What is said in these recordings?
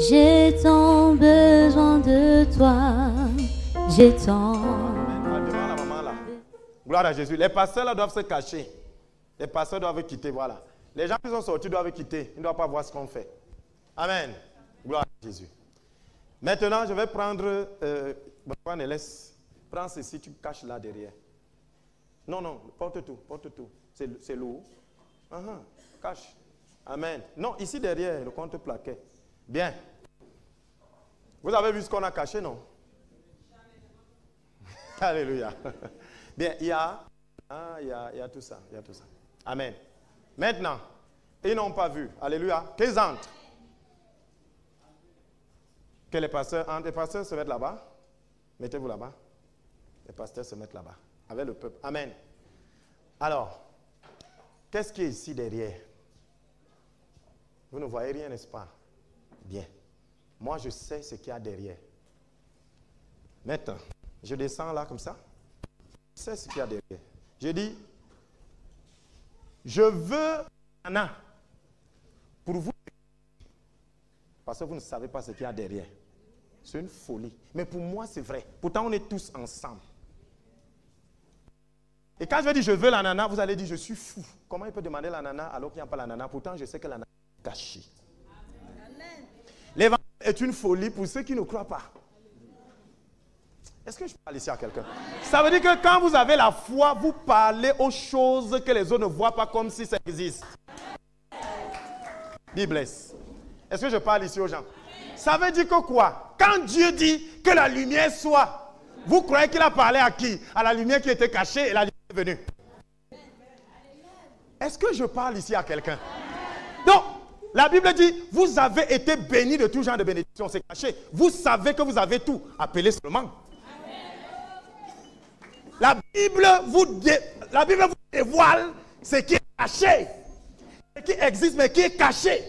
J'ai tant besoin de toi. J'ai tant. Devant la maman là. Gloire à Jésus. Les pasteurs là doivent se cacher. Les pasteurs doivent quitter, voilà. Les gens qui sont sortis doivent quitter. Ils ne doivent pas voir ce qu'on fait. Amen. Gloire à Jésus. Maintenant, je vais prendre... prends ceci, tu caches là derrière. Non, non, porte tout, porte tout. C'est lourd. Cache. Amen. Non, ici derrière, le compte plaquet. Bien. Vous avez vu ce qu'on a caché, non? Alléluia. Bien, il y a tout ça. Il y a tout ça. Amen. Maintenant, ils n'ont pas vu. Alléluia. Qu'ils entrent. Que les pasteurs entrent. Les pasteurs se mettent là-bas. Mettez-vous là-bas. Les pasteurs se mettent là-bas. Avec le peuple. Amen. Alors, qu'est-ce qui est ici derrière? Vous ne voyez rien, n'est-ce pas? Bien. Moi, je sais ce qu'il y a derrière. Maintenant, je descends là comme ça. Je sais ce qu'il y a derrière. Je dis, je veux Anna pour vous. Parce que vous ne savez pas ce qu'il y a derrière. C'est une folie. Mais pour moi, c'est vrai. Pourtant, on est tous ensemble. Et quand je vais dire je veux l'ananas, vous allez dire je suis fou. Comment il peut demander l'ananas alors qu'il n'y a pas l'ananas? Pourtant, je sais que l'ananas est caché. L'évangile est une folie pour ceux qui ne croient pas. Est-ce que je parle ici à quelqu'un? Ça veut dire que quand vous avez la foi, vous parlez aux choses que les autres ne voient pas comme si ça existe. Bible. Est-ce que je parle ici aux gens? Ça veut dire que quoi? Quand Dieu dit que la lumière soit, vous croyez qu'il a parlé à qui? À la lumière qui était cachée et la lumière est venue. Est-ce que je parle ici à quelqu'un? Donc, la Bible dit, vous avez été bénis de tout genre de bénédiction, c'est caché. Vous savez que vous avez tout, appelez seulement. La Bible vous dévoile ce qui est caché, ce qui existe mais qui est caché.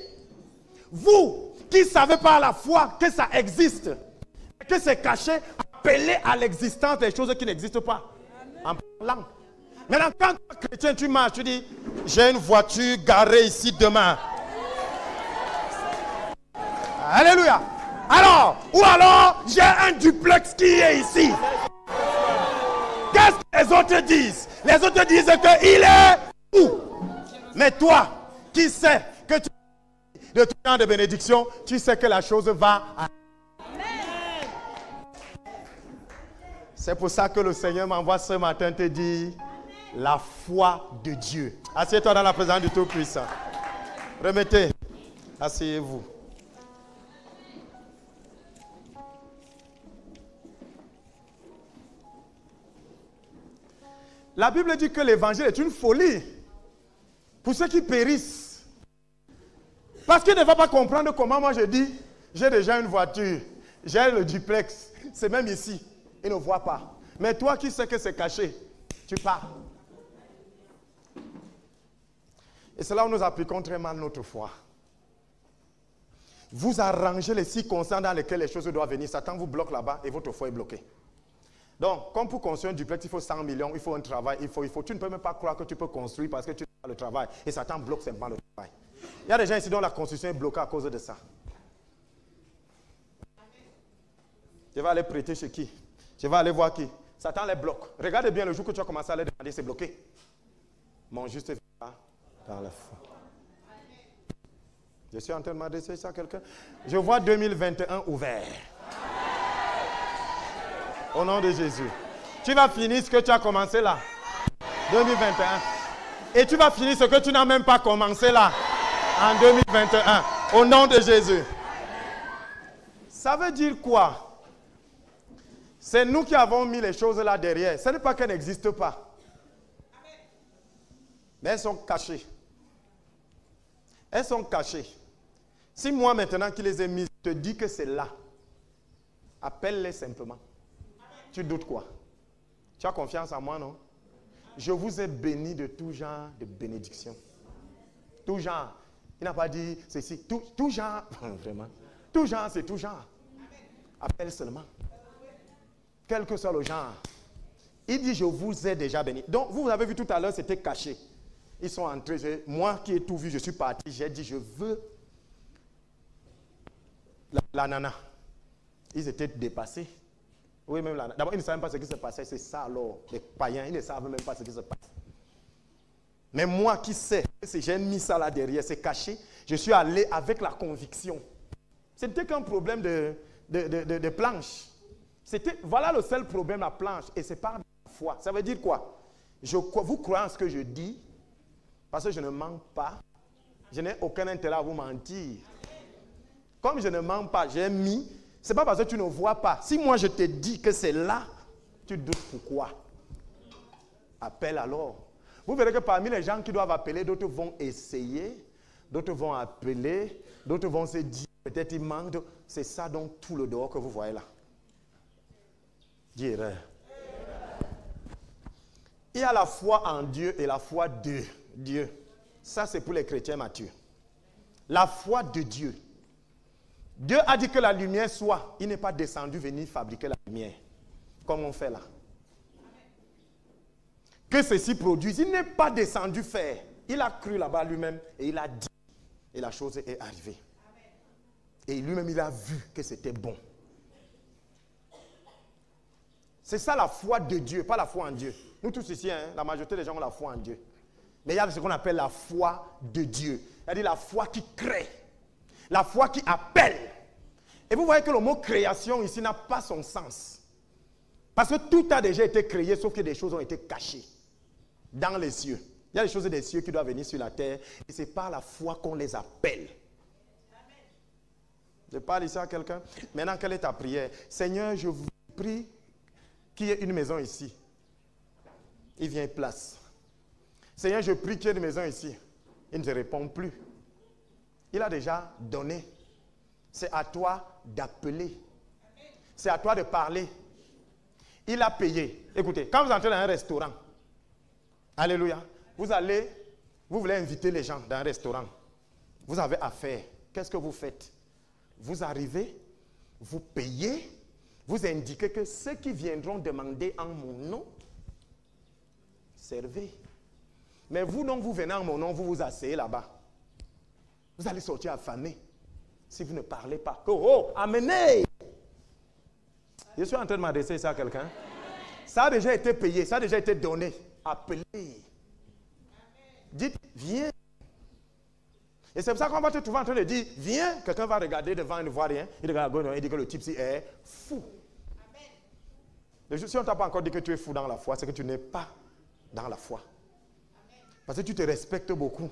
Vous qui savez par la foi que ça existe, que c'est caché, appelez à l'existence des choses qui n'existent pas. En parlant. Maintenant, quand tu es chrétien, tu marches, tu dis, j'ai une voiture garée ici demain. Alléluia. Alors, j'ai un duplex qui est ici. Qu'est-ce que les autres disent? Les autres disent qu'il est fou. Mais toi, qui sais que tu de tout genre de bénédiction, tu sais que la chose va. C'est pour ça que le Seigneur m'envoie ce matin te dire la foi de Dieu. Assieds-toi dans la présence du Tout-Puissant. Remettez. Asseyez-vous. La Bible dit que l'évangile est une folie pour ceux qui périssent. Parce qu'il ne va pas comprendre comment moi je dis, j'ai déjà une voiture, j'ai le duplex, c'est même ici, il ne voit pas. Mais toi qui sais que c'est caché, tu pars. Et c'est là où nous appliquons très mal notre foi. Vous arrangez les circonstances dans lesquelles les choses doivent venir. Satan vous bloque là-bas et votre foi est bloquée. Donc, comme pour construire un duplex, il faut 100 millions, il faut un travail, il faut. Tu ne peux même pas croire que tu peux construire parce que tu n'as pas le travail. Et Satan bloque simplement le travail. Il y a des gens ici dont la construction est bloquée à cause de ça. Je vais aller prêter chez qui? Je vais aller voir qui? Satan les bloque. Regardez bien le jour que tu as commencé à les demander, c'est bloqué. Mon juste vivra par la foi. Je suis en train de m'adresser ça à quelqu'un. Je vois 2021 ouvert. Au nom de Jésus. Tu vas finir ce que tu as commencé là. 2021. Et tu vas finir ce que tu n'as même pas commencé là. En 2021. Au nom de Jésus. Ça veut dire quoi? C'est nous qui avons mis les choses là derrière. Ce n'est pas qu'elles n'existent pas. Mais elles sont cachées. Elles sont cachées. Si moi maintenant qui les ai mises, je te dis que c'est là. Appelle-les simplement. Tu doutes quoi? Tu as confiance en moi, non? Je vous ai béni de tout genre de bénédiction. Tout genre. Il n'a pas dit ceci. Tout genre. Vraiment. Tout genre, c'est tout genre. Appelle seulement. Quel que soit le genre. Il dit, je vous ai déjà béni. Donc, vous avez vu tout à l'heure, c'était caché. Ils sont entrés. Moi qui ai tout vu, je suis parti. J'ai dit, je veux la la nana. Ils étaient dépassés. Oui, même la nana. D'abord, ils ne savaient même pas ce qui se passait. C'est ça alors. Les païens, ils ne savent même pas ce qui se passe. Mais moi qui sais, j'ai mis ça là derrière, c'est caché. Je suis allé avec la conviction. Ce n'était qu'un problème de planche. Voilà le seul problème, la planche. Et c'est par la foi. Ça veut dire quoi? Vous croyez en ce que je dis, parce que je ne mens pas. Je n'ai aucun intérêt à vous mentir. Comme je ne mens pas, j'ai mis. Ce n'est pas parce que tu ne vois pas. Si moi je te dis que c'est là, tu doutes pourquoi? Appelle alors. Vous verrez que parmi les gens qui doivent appeler, d'autres vont essayer, d'autres vont appeler, d'autres vont se dire, peut-être il manque. C'est ça donc tout le dehors que vous voyez là. Dis erreur. Il y a la foi en Dieu et la foi de Dieu. Ça, c'est pour les chrétiens matures. La foi de Dieu. Dieu a dit que la lumière soit. Il n'est pas descendu venir fabriquer la lumière, comme on fait là. Que ceci produise. Il n'est pas descendu faire. Il a cru là-bas lui-même et il a dit. Et la chose est arrivée. Et lui-même, il a vu que c'était bon. C'est ça la foi de Dieu, pas la foi en Dieu. Nous tous ici, la majorité des gens ont la foi en Dieu. Mais il y a ce qu'on appelle la foi de Dieu. C'est-à-dire la foi qui crée. La foi qui appelle. Et vous voyez que le mot création ici n'a pas son sens. Parce que tout a déjà été créé, sauf que des choses ont été cachées dans les cieux. Il y a des choses des cieux qui doivent venir sur la terre. Et c'est par la foi qu'on les appelle. Je parle ici à quelqu'un. Maintenant, quelle est ta prière? Seigneur, je vous prie qu'il y ait une maison ici. Il vient et place. Seigneur, je prie qu'il y ait une maison ici. Il ne te répond plus. Il a déjà donné. C'est à toi d'appeler. C'est à toi de parler. Il a payé. Écoutez, quand vous entrez dans un restaurant, alléluia, vous voulez inviter les gens dans un restaurant. Vous avez affaire. Qu'est-ce que vous faites? Vous arrivez, vous payez, vous indiquez que ceux qui viendront demander en mon nom, servez. Mais vous, non, vous venez en mon nom, vous vous asseyez là-bas. Vous allez sortir affamé si vous ne parlez pas. Oh, amenez! Je suis en train de m'adresser ça à quelqu'un. Ça a déjà été payé, ça a déjà été donné. Appelez. Dites, viens. Et c'est pour ça qu'on va te trouver en train de dire, viens. Quelqu'un va regarder devant, il ne voit rien. Il regarde, il dit que le type ci est fou. Amen. Si on ne t'a pas encore dit que tu es fou dans la foi, c'est que tu n'es pas dans la foi. Parce que tu te respectes beaucoup.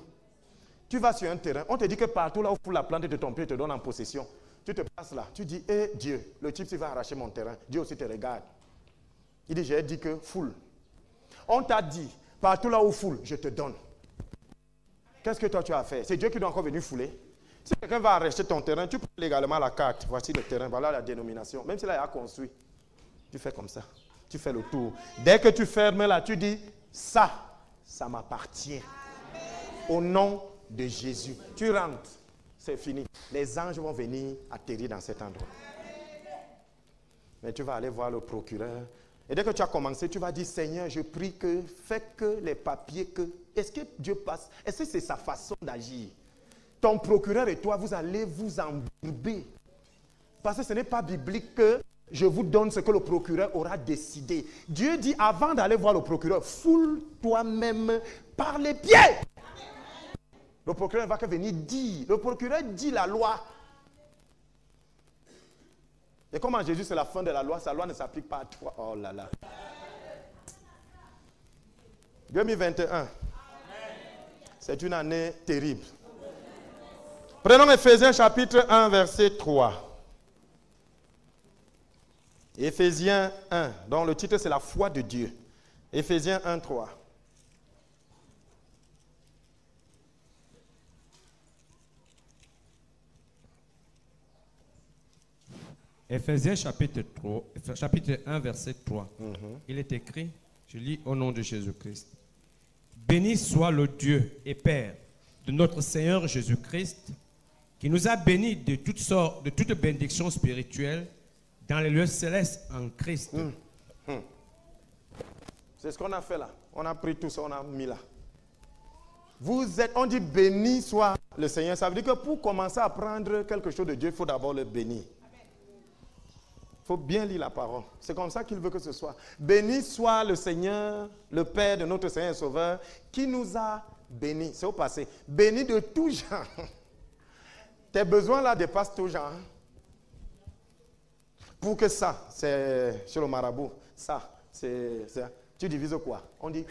Tu vas sur un terrain, on te dit que partout là où foule la plante de ton pied te donne en possession. Tu te passes là, tu dis, hé Dieu, le type va arracher mon terrain. Dieu aussi te regarde. Il dit, j'ai dit que foule. On t'a dit, partout là où foule, je te donne. Qu'est-ce que toi tu as fait? C'est Dieu qui doit encore venir fouler. Si quelqu'un va arracher ton terrain, tu prends légalement la carte. Voici le terrain, voilà la dénomination. Même s'il a construit, tu fais comme ça. Tu fais le tour. Dès que tu fermes là, tu dis, ça m'appartient. Au nom de Jésus. Tu rentres, c'est fini. Les anges vont venir atterrir dans cet endroit. Mais tu vas aller voir le procureur. Et dès que tu as commencé, tu vas dire, Seigneur, je prie que, fais que les papiers, est-ce que Dieu passe? Est-ce que c'est sa façon d'agir? Ton procureur et toi, vous allez vous embourber. Parce que ce n'est pas biblique que je vous donne ce que le procureur aura décidé. Dieu dit, avant d'aller voir le procureur, foule toi-même par les pieds. Le procureur va venir dire. Le procureur dit la loi. Et comme en Jésus, c'est la fin de la loi, sa loi ne s'applique pas à toi. Oh là là. 2021. C'est une année terrible. Prenons Éphésiens chapitre 1, verset 3. Éphésiens 1, dont le titre c'est la foi de Dieu. Éphésiens 1, 3. Éphésiens chapitre 1, verset 3. Il est écrit, je lis au nom de Jésus-Christ. Béni soit le Dieu et Père de notre Seigneur Jésus-Christ, qui nous a bénis de toutes sortes, de toutes bénédictions spirituelles dans les lieux célestes en Christ. C'est ce qu'on a fait là. On a pris tout ça, on a mis là. Vous êtes, on dit béni soit le Seigneur. Ça veut dire que pour commencer à prendre quelque chose de Dieu, il faut d'abord le bénir. faut bien lire la parole. C'est comme ça qu'il veut que ce soit. Béni soit le Seigneur, le Père de notre Seigneur et Sauveur, qui nous a bénis. C'est au passé. Béni de tout genre. Tes besoins là dépassent tout genre. Pour que ça, c'est chez le marabout, ça, c'est... Tu divises quoi? On dit...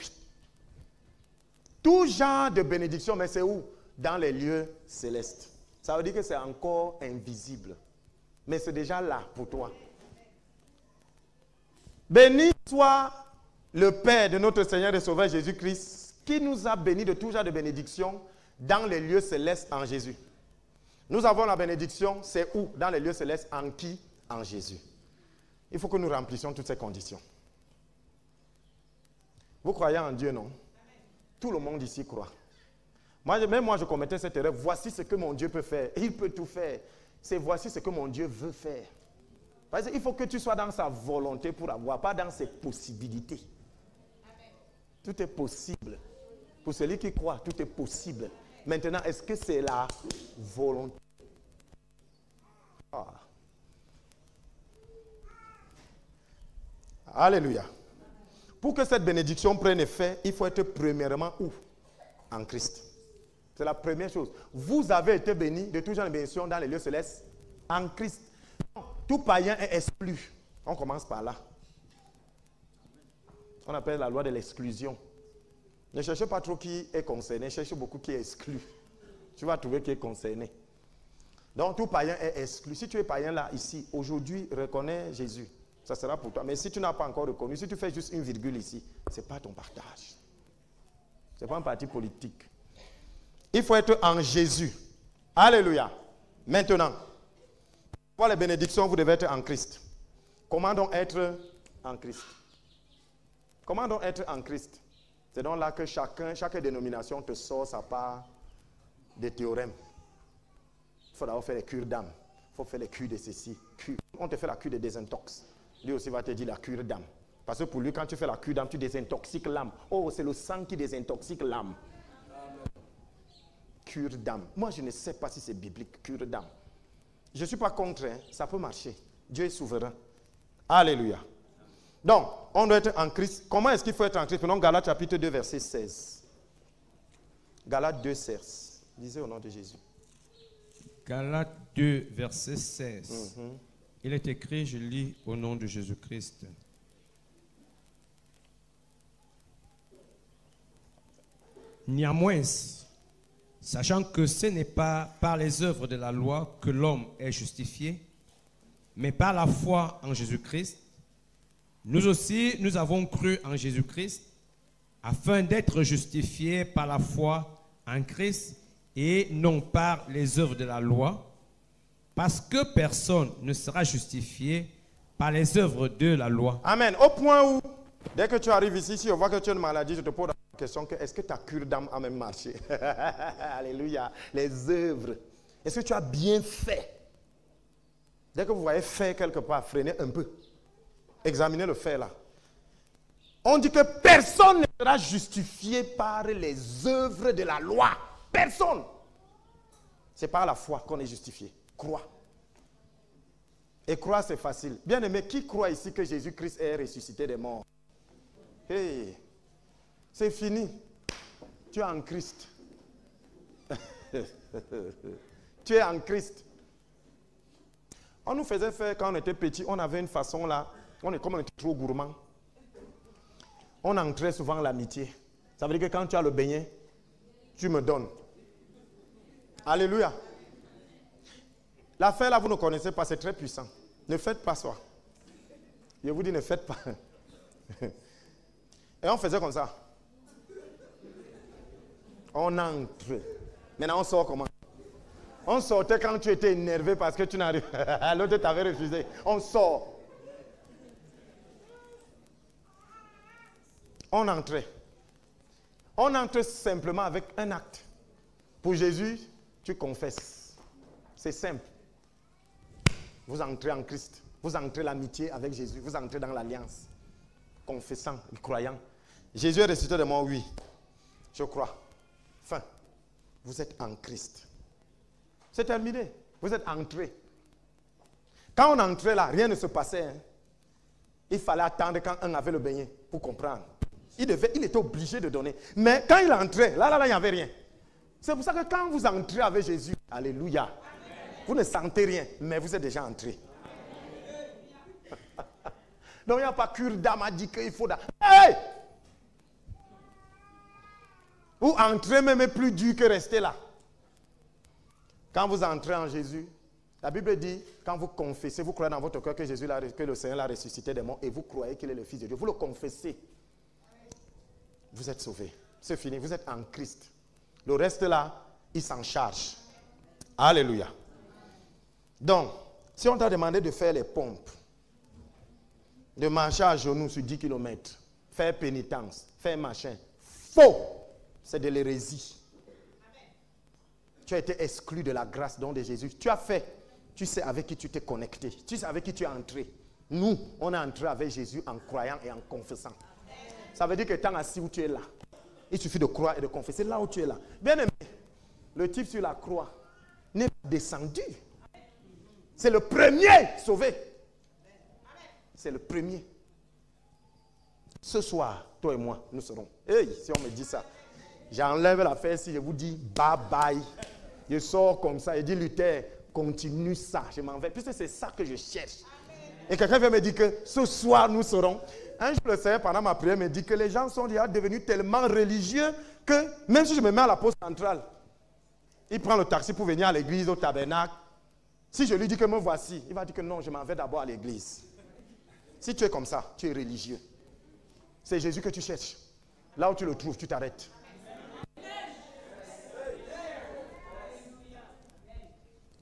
Tout genre de bénédiction, mais c'est où? Dans les lieux célestes. Ça veut dire que c'est encore invisible. Mais c'est déjà là pour toi. Béni soit le Père de notre Seigneur et Sauveur Jésus-Christ, qui nous a bénis de tout genre de bénédiction dans les lieux célestes en Jésus. Nous avons la bénédiction, c'est où? Dans les lieux célestes, en qui? En Jésus. Il faut que nous remplissions toutes ces conditions. Vous croyez en Dieu, non? Tout le monde ici croit. Même moi, je commettais cette erreur. Voici ce que mon Dieu peut faire. Il peut tout faire. C'est voici ce que mon Dieu veut faire. Parce qu'il faut que tu sois dans sa volonté pour avoir, pas dans ses possibilités. Amen. Tout est possible. Pour celui qui croit, tout est possible. Maintenant, est-ce que c'est la volonté? Ah. Alléluia. Pour que cette bénédiction prenne effet, il faut être premièrement où? En Christ. C'est la première chose. Vous avez été bénis de tout genre de bénédiction dans les lieux célestes en Christ. Tout païen est exclu. On commence par là. On appelle la loi de l'exclusion. Ne cherchez pas trop qui est concerné, cherchez beaucoup qui est exclu. Tu vas trouver qui est concerné. Donc tout païen est exclu. Si tu es païen là, ici, aujourd'hui, reconnais Jésus. Ça sera pour toi. Mais si tu n'as pas encore reconnu, si tu fais juste une virgule ici, ce n'est pas ton partage. Ce n'est pas un parti politique. Il faut être en Jésus. Alléluia. Maintenant, pour les bénédictions, vous devez être en Christ. Comment donc être en Christ? Comment donc être en Christ? C'est donc là que chaque dénomination te sort sa part des théorèmes. Il faut d'abord faire les cures d'âme. Il faut faire les cures de ceci. On te fait la cure de désintox. Lui aussi va te dire la cure d'âme. Parce que pour lui, quand tu fais la cure d'âme, tu désintoxiques l'âme. Oh, c'est le sang qui désintoxique l'âme. Cure d'âme. Moi, je ne sais pas si c'est biblique, cure d'âme. Je ne suis pas contre, hein. Ça peut marcher. Dieu est souverain. Alléluia. Donc, on doit être en Christ. Comment est-ce qu'il faut être en Christ? Prenons Galates chapitre 2, verset 16. Galates 2, 16. Lisez au nom de Jésus. Galates 2, verset 16. Il est écrit, je lis au nom de Jésus-Christ. Néanmoins, sachant que ce n'est pas par les œuvres de la loi que l'homme est justifié, mais par la foi en Jésus-Christ, nous aussi, nous avons cru en Jésus-Christ, afin d'être justifiés par la foi en Christ et non par les œuvres de la loi, parce que personne ne sera justifié par les œuvres de la loi. Amen. Au point où, dès que tu arrives ici, si on voit que tu as une maladie, je te pose la question que est-ce que ta cure d'âme a même marché? Alléluia. Les œuvres. Est-ce que tu as bien fait? Dès que vous voyez faire quelque part, freinez un peu. Examinez le fait là. On dit que personne ne sera justifié par les œuvres de la loi. Personne. C'est par la foi qu'on est justifié. Crois. Et croire, c'est facile. Bien aimé, qui croit ici que Jésus-Christ est ressuscité des morts? Hey, c'est fini. Tu es en Christ. Tu es en Christ. On nous faisait faire, quand on était petit, on avait une façon là, comme on était trop gourmand, on entrait souvent l'amitié. Ça veut dire que quand tu as le beignet, tu me donnes. Alléluia. L'affaire là, vous ne connaissez pas, c'est très puissant. Ne faites pas ça. Je vous dis, ne faites pas. Et on faisait comme ça. On entre. Maintenant, on sort comment? On sortait quand tu étais énervé parce que tu n'arrives. L'autre t'avait refusé. On sort. On entrait. On entre simplement avec un acte. Pour Jésus, tu confesses. C'est simple. Vous entrez en Christ. Vous entrez l'amitié avec Jésus. Vous entrez dans l'alliance. Confessant, croyant. Jésus est ressuscité de mort, oui. Je crois. Fin. Vous êtes en Christ. C'est terminé. Vous êtes entré. Quand on entrait là, rien ne se passait. Hein. Il fallait attendre quand un avait le beignet pour comprendre. Il était obligé de donner. Mais quand il entrait, là, il n'y avait rien. C'est pour ça que quand vous entrez avec Jésus, alléluia, vous ne sentez rien, mais vous êtes déjà entré. Donc il n'y a pas cure d'âme à dire qu'il faut... Hey! Ou entrer même est plus dur que rester là. Quand vous entrez en Jésus, la Bible dit, quand vous confessez, vous croyez dans votre cœur que le Seigneur l'a ressuscité des morts et vous croyez qu'il est le Fils de Dieu. Vous le confessez. Vous êtes sauvés. C'est fini, vous êtes en Christ. Le reste là, il s'en charge. Alléluia. Donc, si on t'a demandé de faire les pompes, de marcher à genoux sur 10 km, faire pénitence, faire machin, faux. C'est de l'hérésie. Tu as été exclu de la grâce don de Jésus. Tu as fait. Tu sais avec qui tu t'es connecté. Tu sais avec qui tu es entré. Nous, on est entré avec Jésus en croyant et en confessant. Ça veut dire que tant assis où tu es là, il suffit de croire et de confesser là où tu es là. Bien aimé, le type sur la croix n'est pas descendu. C'est le premier sauvé. C'est le premier. Ce soir, toi et moi, nous serons. Hey, si on me dit ça, j'enlève la fesse si je vous dis bye bye. Je sors comme ça et dis Luther, continue ça. Je m'en vais. Puisque c'est ça que je cherche. Et quelqu'un vient me dire que ce soir, nous serons. Un jour, le Seigneur, pendant ma prière, me dit que les gens sont déjà devenus tellement religieux que même si je me mets à la poste centrale, il prend le taxi pour venir à l'église, au tabernacle. Si je lui dis que me voici, il va dire que non, je m'en vais d'abord à l'église. Si tu es comme ça, tu es religieux. C'est Jésus que tu cherches. Là où tu le trouves, tu t'arrêtes.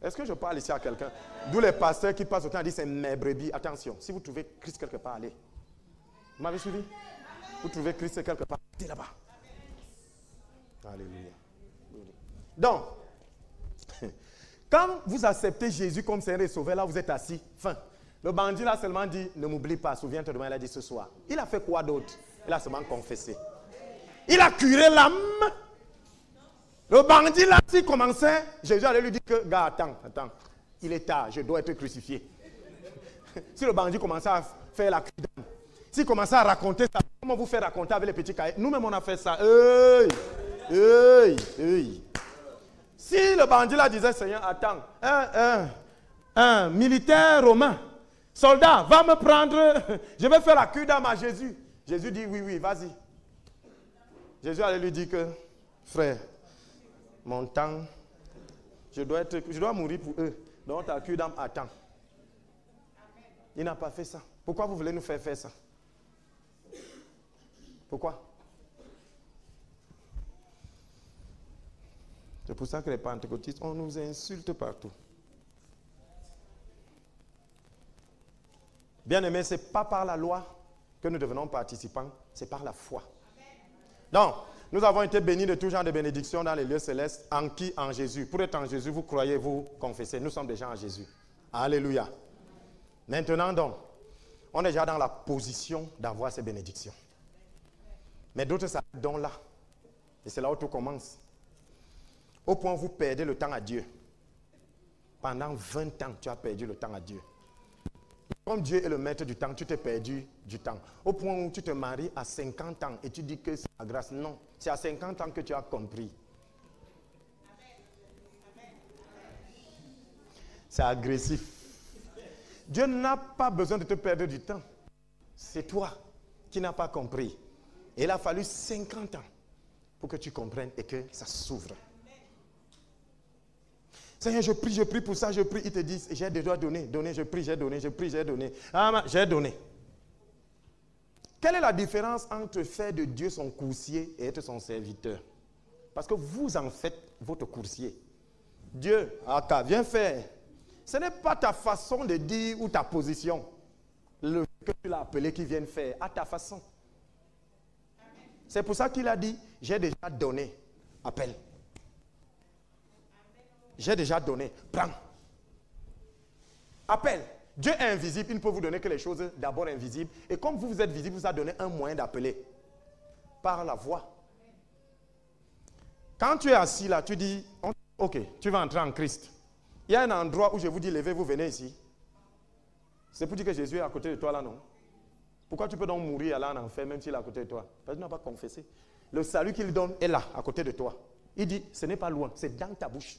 Est-ce que je parle ici à quelqu'un? D'où les pasteurs qui passent au temps à dire c'est mes brebis. Attention, si vous trouvez Christ quelque part, allez. Vous m'avez suivi? Vous trouvez Christ quelque part, allez là-bas. Alléluia. Donc, quand vous acceptez Jésus comme Seigneur et Sauveur, là vous êtes assis, fin. Le bandit là seulement dit, ne m'oublie pas, souviens-toi demain, il a dit ce soir. Il a fait quoi d'autre? Il a seulement confessé. Il a curé l'âme. Le bandit là, s'il commençait, Jésus allait lui dire que, gars, attends, il est tard, je dois être crucifié. Si le bandit commençait à faire la cure d'âme, s'il commençait à raconter ça, comment vous faites raconter avec les petits cahiers? Nous-mêmes on a fait ça. Si le bandit là disait, Seigneur, attends, un militaire romain, soldat, va me prendre, je vais faire la cure d'âme à Jésus. Jésus dit, oui, vas-y. Jésus allait lui dire que, frère, mon temps, je dois mourir pour eux. Donc ta cure d'âme attend. Il n'a pas fait ça. Pourquoi vous voulez nous faire ça? Pourquoi? C'est pour ça que les pentecôtistes, on nous insulte partout. Bien aimé, ce n'est pas par la loi que nous devenons participants, c'est par la foi. Donc, nous avons été bénis de tout genre de bénédictions dans les lieux célestes. En qui? En Jésus. Pour être en Jésus, vous croyez, vous confessez. Nous sommes déjà en Jésus. Alléluia. Maintenant donc, on est déjà dans la position d'avoir ces bénédictions. Mais d'autres s'arrêtent donc là. Et c'est là où tout commence. Au point où vous perdez le temps à Dieu. Pendant 20 ans, tu as perdu le temps à Dieu. Comme Dieu est le maître du temps, tu t'es perdu du temps. Au point où tu te maries à 50 ans et tu dis que c'est la grâce. Non, c'est à 50 ans que tu as compris. C'est agressif. Dieu n'a pas besoin de te perdre du temps. C'est toi qui n'as pas compris. Et il a fallu 50 ans pour que tu comprennes et que ça s'ouvre. Seigneur, je prie pour ça, je prie. Ils te disent, j'ai déjà donné, je prie, j'ai donné. Ah, j'ai donné. Quelle est la différence entre faire de Dieu son coursier et être son serviteur? Parce que vous en faites votre coursier. Dieu, viens faire. Ce n'est pas ta façon de dire ou ta position. Le que tu l'as appelé qui vient faire, à ta façon. C'est pour ça qu'il a dit, j'ai déjà donné. Appelle. J'ai déjà donné. Prends. Appelle. Dieu est invisible. Il ne peut vous donner que les choses d'abord invisibles. Et comme vous êtes visible, il vous a donné un moyen d'appeler. Par la voix. Quand tu es assis là, tu dis, ok, tu vas entrer en Christ. Il y a un endroit où je vous dis, levez-vous, venez ici. C'est pour dire que Jésus est à côté de toi là, non? Pourquoi tu peux donc mourir là en enfer même s'il est à côté de toi? Parce que tu n'as pas confessé. Le salut qu'il donne est là, à côté de toi. Il dit, ce n'est pas loin, c'est dans ta bouche.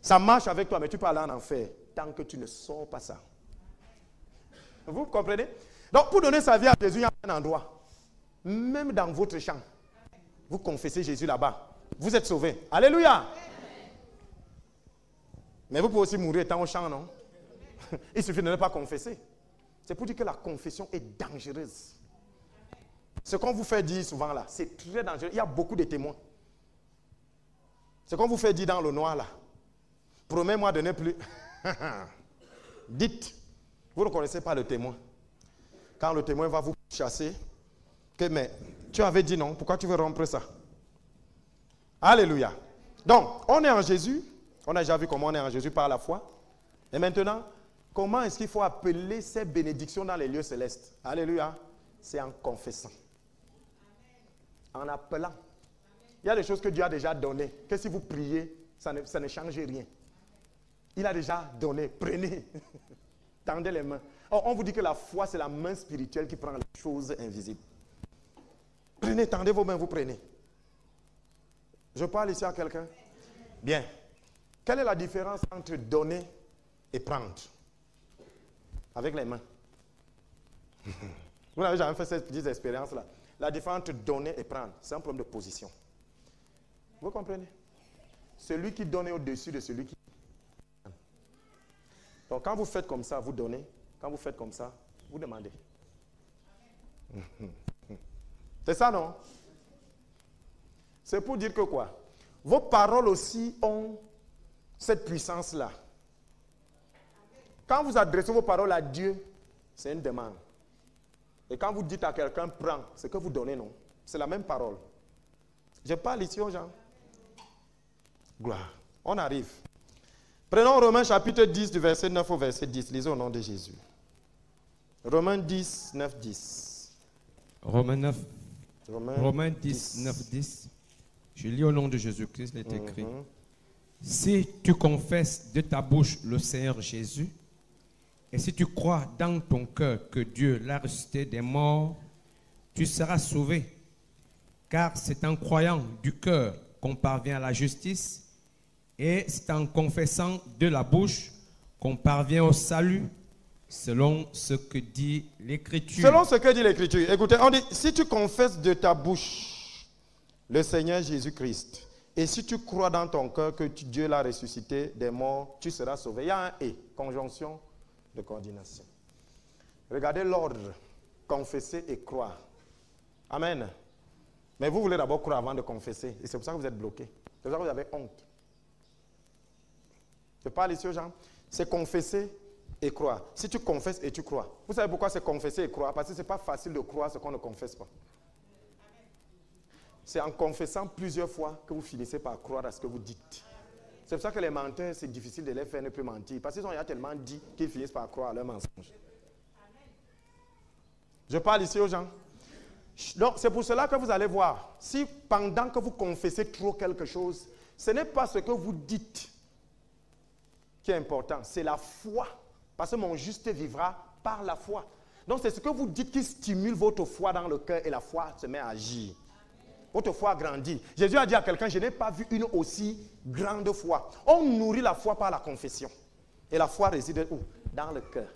Ça marche avec toi, mais tu peux aller en enfer tant que tu ne sors pas ça. Vous comprenez? Donc, pour donner sa vie à Jésus, il y a un endroit. Même dans votre champ, vous confessez Jésus là-bas. Vous êtes sauvés. Alléluia! Mais vous pouvez aussi mourir étant au champ, non? Il suffit de ne pas confesser. C'est pour dire que la confession est dangereuse. Ce qu'on vous fait dire souvent là, c'est très dangereux. Il y a beaucoup de témoins. Ce qu'on vous fait dire dans le noir là, promets-moi de ne plus. Dites, vous ne connaissez pas le témoin. Quand le témoin va vous chasser, que mais tu avais dit non, pourquoi tu veux rompre ça? Alléluia. Donc, on est en Jésus. On a déjà vu comment on est en Jésus par la foi. Et maintenant, comment est-ce qu'il faut appeler ces bénédictions dans les lieux célestes? Alléluia. C'est en confessant. En appelant. Il y a des choses que Dieu a déjà données. Que si vous priez, ça ne change rien. Il a déjà donné. Prenez. Tendez les mains. Or, on vous dit que la foi, c'est la main spirituelle qui prend les choses invisibles. Prenez, tendez vos mains, vous prenez. Je parle ici à quelqu'un? Bien. Quelle est la différence entre donner et prendre? Avec les mains. Vous n'avez jamais fait cette petite expérience-là. La différence entre donner et prendre, c'est un problème de position. Vous comprenez? Celui qui donne est au-dessus de celui qui donne. Donc quand vous faites comme ça, vous donnez. Quand vous faites comme ça, vous demandez. C'est ça, non? C'est pour dire que quoi? Vos paroles aussi ont cette puissance-là. Quand vous adressez vos paroles à Dieu, c'est une demande. Et quand vous dites à quelqu'un, prends, c'est que vous donnez, non? C'est la même parole. Je parle ici aux gens. Gloire. On arrive. Prenons Romains chapitre 10, du verset 9 au verset 10. Lisez au nom de Jésus. Romains 10, 9, 10. Romains 10, 9, 10. Je lis au nom de Jésus-Christ, il est écrit. Si tu confesses de ta bouche le Seigneur Jésus, et si tu crois dans ton cœur que Dieu l'a ressuscité des morts, tu seras sauvé. Car c'est en croyant du cœur qu'on parvient à la justice, et c'est en confessant de la bouche qu'on parvient au salut, selon ce que dit l'Écriture. Selon ce que dit l'Écriture. Écoutez, on dit, si tu confesses de ta bouche le Seigneur Jésus-Christ, et si tu crois dans ton cœur que Dieu l'a ressuscité des morts, tu seras sauvé. Il y a un « et », conjonction de coordination. Regardez l'ordre, confesser et croire. Amen. Mais vous voulez d'abord croire avant de confesser. Et c'est pour ça que vous êtes bloqué. C'est pour ça que vous avez honte. Je parle ici aux gens. C'est confesser et croire. Si tu confesses et tu crois. Vous savez pourquoi c'est confesser et croire? Parce que ce n'est pas facile de croire ce qu'on ne confesse pas. C'est en confessant plusieurs fois que vous finissez par croire à ce que vous dites. C'est pour ça que les menteurs, c'est difficile de les faire ne plus mentir. Parce qu'ils ont tellement dit qu'ils finissent par croire à leurs mensonges. Je parle ici aux gens. Donc, c'est pour cela que vous allez voir. Si pendant que vous confessez trop quelque chose, ce n'est pas ce que vous dites qui est important. C'est la foi. Parce que mon juste vivra par la foi. Donc, c'est ce que vous dites qui stimule votre foi dans le cœur et la foi se met à agir. Votre foi grandit. Jésus a dit à quelqu'un, je n'ai pas vu une aussi grande foi. On nourrit la foi par la confession. Et la foi réside où? Dans le cœur.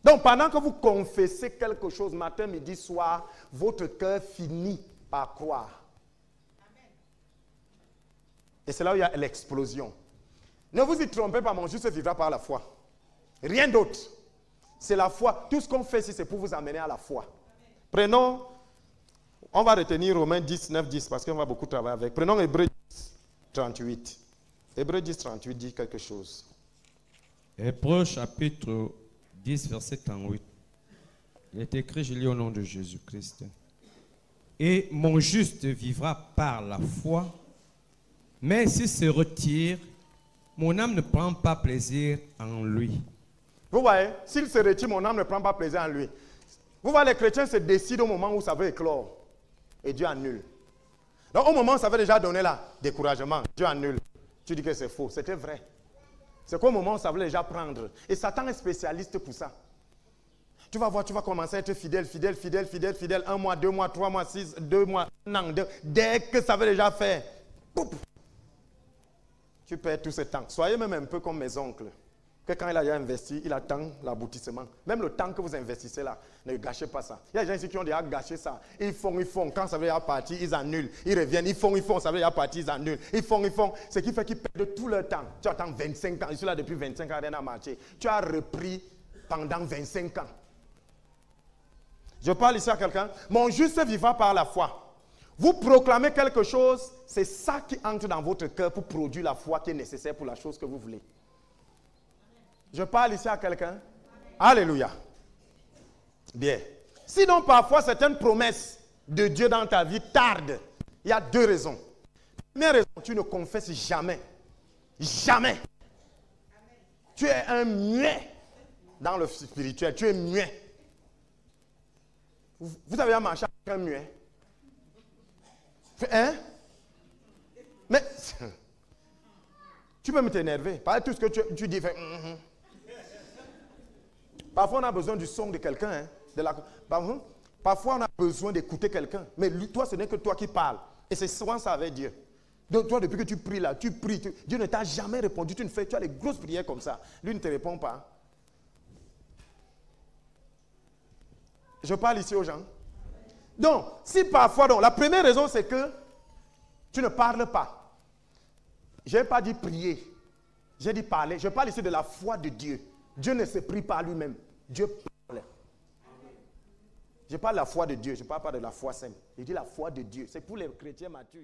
Donc pendant que vous confessez quelque chose, matin, midi, soir, votre cœur finit par croire. Et c'est là où il y a l'explosion. Ne vous y trompez pas, mon juste vivra par la foi. Rien d'autre. C'est la foi. Tout ce qu'on fait ici, c'est pour vous amener à la foi. Prenons... On va retenir Romains 10, 9, 10 parce qu'on va beaucoup travailler avec. Prenons Hébreux 10, 38. Hébreux 10, 38 dit quelque chose. Hébreux chapitre 10, verset 38. Il est écrit, je lis au nom de Jésus-Christ. Et mon juste vivra par la foi, mais s'il se retire, mon âme ne prend pas plaisir en lui. Vous voyez, s'il se retire, mon âme ne prend pas plaisir en lui. Vous voyez, les chrétiens se décident au moment où ça veut éclore. Et Dieu annule. Donc au moment où ça veut déjà donner là, découragement, Dieu annule. Tu dis que c'est faux. C'était vrai. C'est qu'au moment où ça voulait déjà prendre. Et Satan est spécialiste pour ça. Tu vas voir, tu vas commencer à être fidèle. 1 mois, 2 mois, 3 mois, 6, 2 mois, un an. Dès que ça veut déjà faire, pouf, tu perds tout ce temps. Soyez même un peu comme mes oncles. Que quand il a déjà investi, il attend l'aboutissement. Même le temps que vous investissez là, ne gâchez pas ça. Il y a des gens ici qui ont déjà gâché ça. Ils font. Quand ça veut déjà partir, ils annulent. Ils reviennent, ils font. Ça veut déjà partir, ils annulent. Ils font. Ce qui fait qu'ils perdent tout leur temps. Tu attends 25 ans. Je suis là depuis 25 ans, rien n'a marché. Tu as repris pendant 25 ans. Je parle ici à quelqu'un. Mon juste vivra par la foi. Vous proclamez quelque chose, c'est ça qui entre dans votre cœur pour produire la foi qui est nécessaire pour la chose que vous voulez. Je parle ici à quelqu'un. Alléluia. Bien. Sinon, parfois, certaines promesses de Dieu dans ta vie tardent. Il y a 2 raisons. Première raison, tu ne confesses jamais. Jamais. Tu es un muet dans le spirituel. Tu es muet. Vous avez marché avec un muet? Hein? Mais tu peux me t'énerver. Par tout ce que tu dis, fait, Parfois, on a besoin du son de quelqu'un. Hein, Parfois, on a besoin d'écouter quelqu'un. Mais lui, toi, ce n'est que toi qui parles. Et c'est souvent ça avec Dieu. Donc, toi, depuis que tu pries là, tu pries. Dieu ne t'a jamais répondu. Tu as les grosses prières comme ça. Lui ne te répond pas. Je parle ici aux gens. Donc, si parfois, la première raison, c'est que tu ne parles pas. Je n'ai pas dit prier. J'ai dit parler. Je parle ici de la foi de Dieu. Dieu ne se prie pas lui-même. Dieu parle. Je parle de la foi de Dieu. Je ne parle pas de la foi simple. Je dis la foi de Dieu. C'est pour les chrétiens matures.